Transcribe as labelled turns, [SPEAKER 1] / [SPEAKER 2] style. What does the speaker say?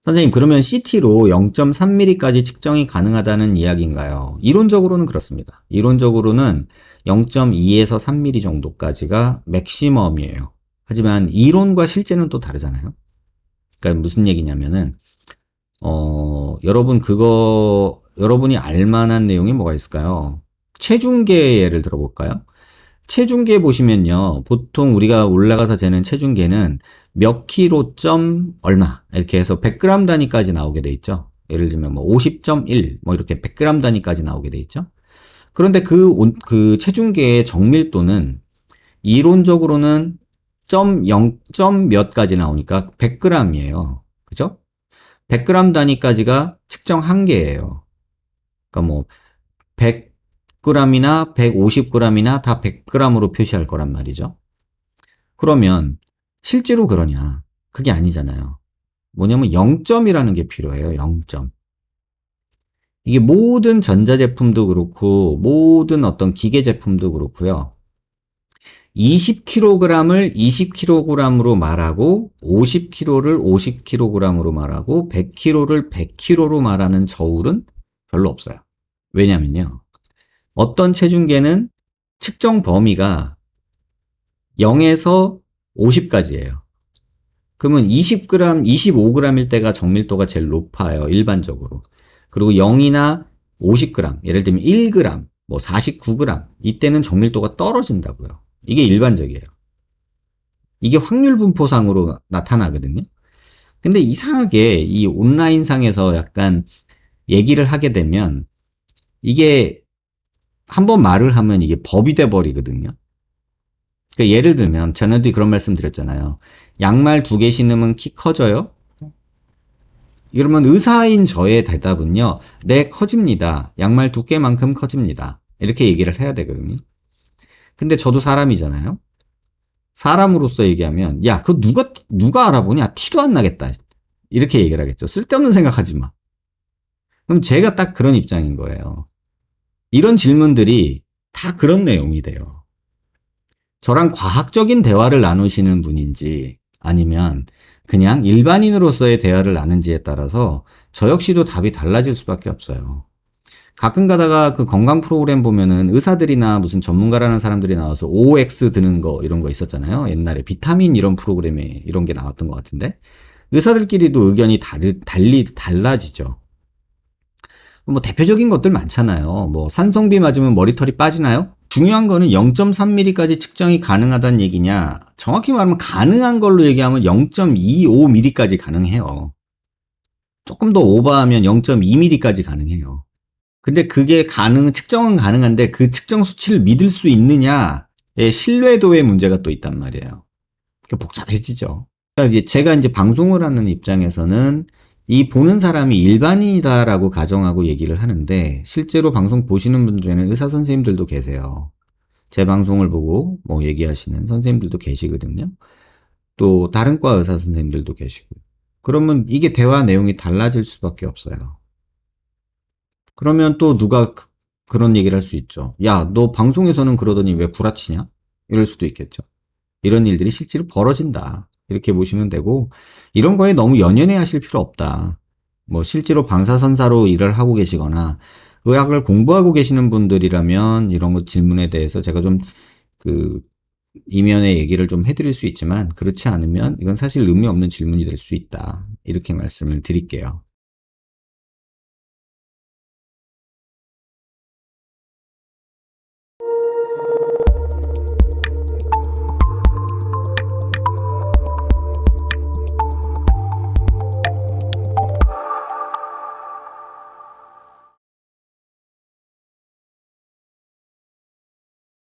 [SPEAKER 1] 선생님, 그러면 CT로 0.3mm까지 측정이 가능하다는 이야기인가요? 이론적으로는 그렇습니다. 이론적으로는 0.2에서 3mm 정도까지가 맥시멈이에요. 하지만 이론과 실제는 또 다르잖아요. 그러니까 무슨 얘기냐면은, 여러분이 알만한 내용이 뭐가 있을까요? 체중계 예를 들어볼까요? 체중계 보시면요. 보통 우리가 올라가서 재는 체중계는 몇 킬로 점 얼마 이렇게 해서 100g 단위까지 나오게 돼 있죠. 예를 들면 뭐 50.1 뭐 이렇게 100g 단위까지 나오게 돼 있죠. 그런데 그 체중계의 정밀도는 이론적으로는 점 0, 점 몇까지 나오니까 100g이에요. 그죠? 100g 단위까지가 측정 한계예요. 그러니까 뭐 100g이나 150g이나 다 100g으로 표시할 거란 말이죠. 그러면 실제로 그러냐? 그게 아니잖아요. 뭐냐면 0점이라는 게 필요해요. 0점. 이게 모든 전자제품도 그렇고 모든 어떤 기계 제품도 그렇고요. 20kg을 20kg으로 말하고 50kg를 50kg으로 말하고 100kg를 100kg로 말하는 저울은 별로 없어요. 왜냐면요. 어떤 체중계는 측정 범위가 0에서 50까지예요. 그러면 20g, 25g일 때가 정밀도가 제일 높아요. 일반적으로. 그리고 0이나 50g, 예를 들면 1g, 뭐 49g, 이때는 정밀도가 떨어진다고요. 이게 일반적이에요. 이게 확률 분포상으로 나타나거든요. 근데 이상하게 이 온라인상에서 약간 얘기를 하게 되면 이게 한번 말을 하면 이게 법이 돼 버리거든요. 그러니까 예를 들면 전에도 그런 말씀 드렸잖아요. 양말 2개 신으면 키 커져요? 이러면 의사인 저의 대답은요. 네, 커집니다. 양말 2개만큼 커집니다. 이렇게 얘기를 해야 되거든요. 근데 저도 사람이잖아요. 사람으로서 얘기하면 야, 그거 누가 알아보냐? 티도 안 나겠다. 이렇게 얘기를 하겠죠. 쓸데없는 생각하지 마. 그럼 제가 딱 그런 입장인 거예요. 이런 질문들이 다 그런 내용이 돼요. 저랑 과학적인 대화를 나누시는 분인지 아니면 그냥 일반인으로서의 대화를 나눈지에 따라서 저 역시도 답이 달라질 수밖에 없어요. 가끔 가다가 그 건강 프로그램 보면은 의사들이나 무슨 전문가라는 사람들이 나와서 OX 드는 거 이런 거 있었잖아요. 옛날에 비타민 이런 프로그램에 이런 게 나왔던 것 같은데 의사들끼리도 의견이 달라지죠. 뭐 대표적인 것들 많잖아요. 뭐 산성비 맞으면 머리털이 빠지나요? 중요한 거는 0.3mm까지 측정이 가능하다는 얘기냐. 정확히 말하면 가능한 걸로 얘기하면 0.25mm까지 가능해요. 조금 더 오버하면 0.2mm까지 가능해요. 근데 그게 측정은 가능한데 그 측정 수치를 믿을 수 있느냐의 신뢰도의 문제가 또 있단 말이에요. 복잡해지죠. 그러니까 제가 이제 방송을 하는 입장에서는 이 보는 사람이 일반인이다라고 가정하고 얘기를 하는데 실제로 방송 보시는 분 중에는 의사 선생님들도 계세요. 제 방송을 보고 뭐 얘기하시는 선생님들도 계시거든요. 또 다른 과 의사 선생님들도 계시고. 그러면 이게 대화 내용이 달라질 수밖에 없어요. 그러면 또 누가 그런 얘기를 할 수 있죠. 야, 너 방송에서는 그러더니 왜 구라치냐? 이럴 수도 있겠죠. 이런 일들이 실제로 벌어진다. 이렇게 보시면 되고, 이런 거에 너무 연연해 하실 필요 없다. 뭐, 실제로 방사선사로 일을 하고 계시거나, 의학을 공부하고 계시는 분들이라면, 이런 거 질문에 대해서 제가 좀, 그, 이면의 얘기를 좀 해드릴 수 있지만, 그렇지 않으면, 이건 사실 의미 없는 질문이 될 수 있다. 이렇게 말씀을 드릴게요.